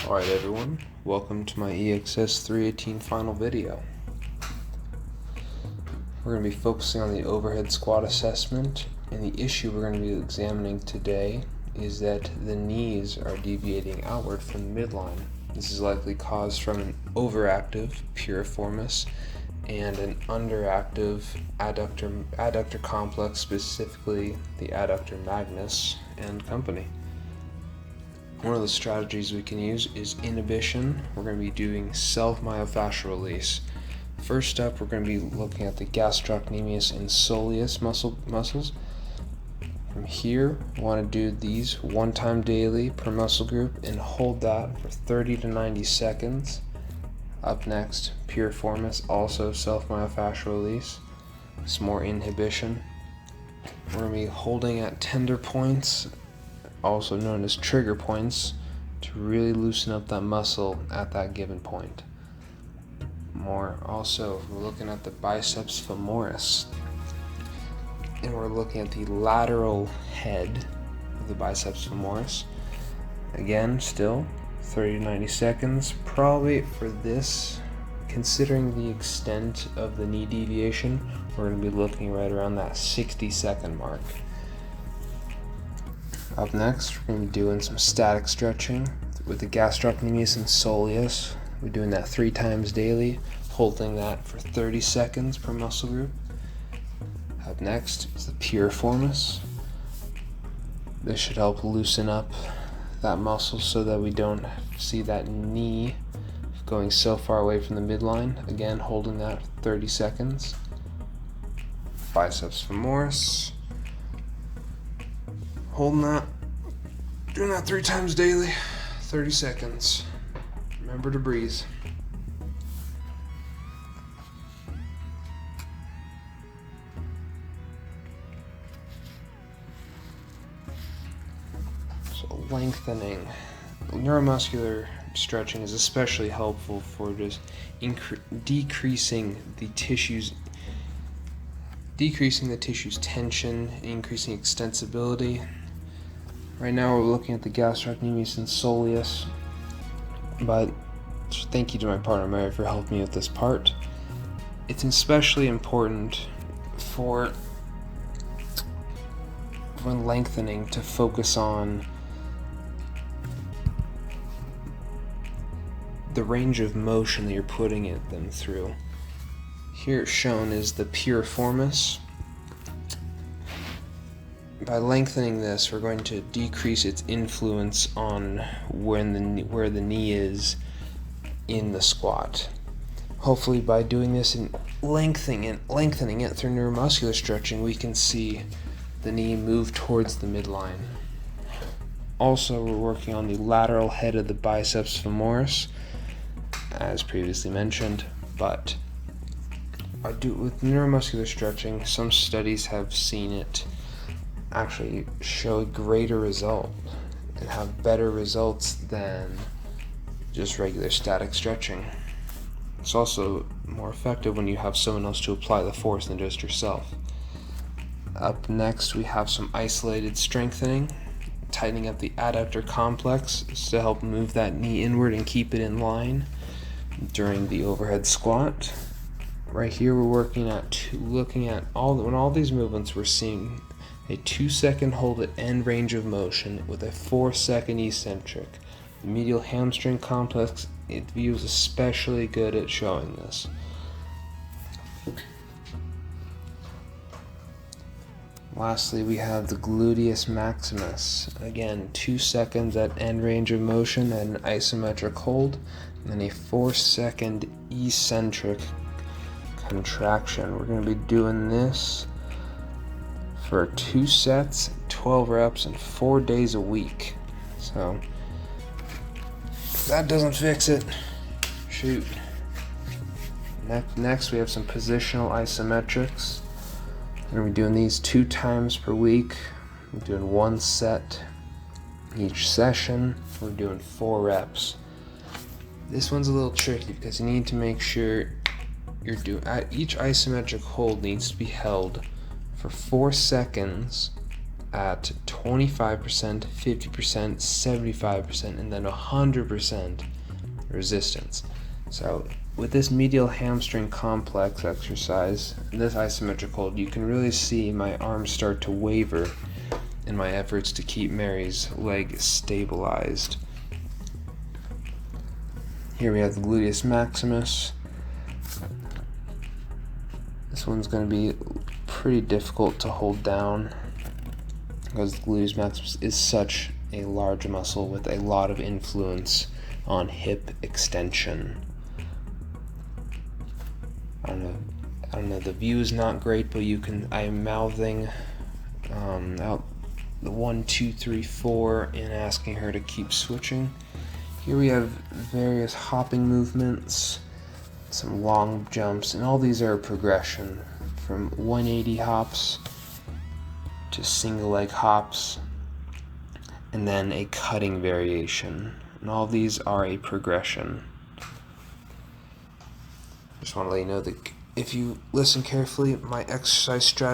Alright everyone, welcome to my EXS 318 final video. We're going to be focusing on the overhead squat assessment, and the issue we're going to be examining today is that the knees are deviating outward from the midline. This is likely caused from an overactive piriformis and an underactive adductor complex, specifically the adductor magnus and company. One of the strategies we can use is inhibition. We're going to be doing self-myofascial release. First up, we're going to be looking at the gastrocnemius and soleus muscles. From here, we want to do these one time daily per muscle group and hold that for 30 to 90 seconds. Up next, piriformis, also self-myofascial release. Some more inhibition. We're going to be holding at tender points, also known as trigger points, to really loosen up that muscle at that given point. More also, we're looking at the biceps femoris, and we're looking at the lateral head of the biceps femoris. Again, still 30 to 90 seconds. Probably for this, considering the extent of the knee deviation, we're going to be looking right around that 60-second mark. Up next, we're going to be doing some static stretching with the gastrocnemius and soleus. We're doing that 3 times daily, holding that for 30 seconds per muscle group. Up next is the piriformis. This should help loosen up that muscle so that we don't see that knee going so far away from the midline. Again, holding that for 30 seconds. Biceps femoris. Holding that, doing that 3 times daily, 30 seconds. Remember to breathe. So lengthening. Neuromuscular stretching is especially helpful for just decreasing the tissue's tension, increasing extensibility. Right now we're looking at the gastrocnemius and soleus, but thank you to my partner Mary for helping me with this part. It's especially important for when lengthening to focus on the range of motion that you're putting them through. Here shown is the piriformis. By lengthening this, we're going to decrease its influence on where the knee is in the squat. Hopefully by doing this and lengthening it through neuromuscular stretching, we can see the knee move towards the midline. Also, we're working on the lateral head of the biceps femoris, as previously mentioned, but with neuromuscular stretching, some studies have seen it actually show a greater result and have better results than just regular static stretching. It's also more effective when you have someone else to apply the force than just yourself. Up next, we have some isolated strengthening, tightening up the adductor complex to help move that knee inward and keep it in line during the overhead squat. Right here, we're looking at all these movements. We're seeing a 2-second hold at end range of motion with a 4-second eccentric. The medial hamstring complex, it views especially good at showing this. Lastly, we have the gluteus maximus. Again, 2 seconds at end range of motion at an isometric hold, and then a 4-second eccentric contraction. We're going to be doing this for 2 sets, 12 reps, and 4 days a week. So, if that doesn't fix it, shoot. Next, we have some positional isometrics. We're going to be doing these 2 times per week. We're doing 1 set each session. We're doing 4 reps. This one's a little tricky because you need to make sure each isometric hold needs to be held for 4 seconds at 25%, 50%, 75%, and then 100% resistance. So with this medial hamstring complex exercise, this isometric hold, you can really see my arms start to waver in my efforts to keep Mary's leg stabilized. Here we have the gluteus maximus. This one's going to be pretty difficult to hold down because the gluteus maximus is such a large muscle with a lot of influence on hip extension. I don't know, the view is not great, but I am mouthing out the 1, 2, 3, 4 and asking her to keep switching. Here we have various hopping movements, some long jumps, and all these are a progression from 180 hops to single leg hops, and then a cutting variation. And all these are a progression. Just want to let you know that if you listen carefully, my exercise strategy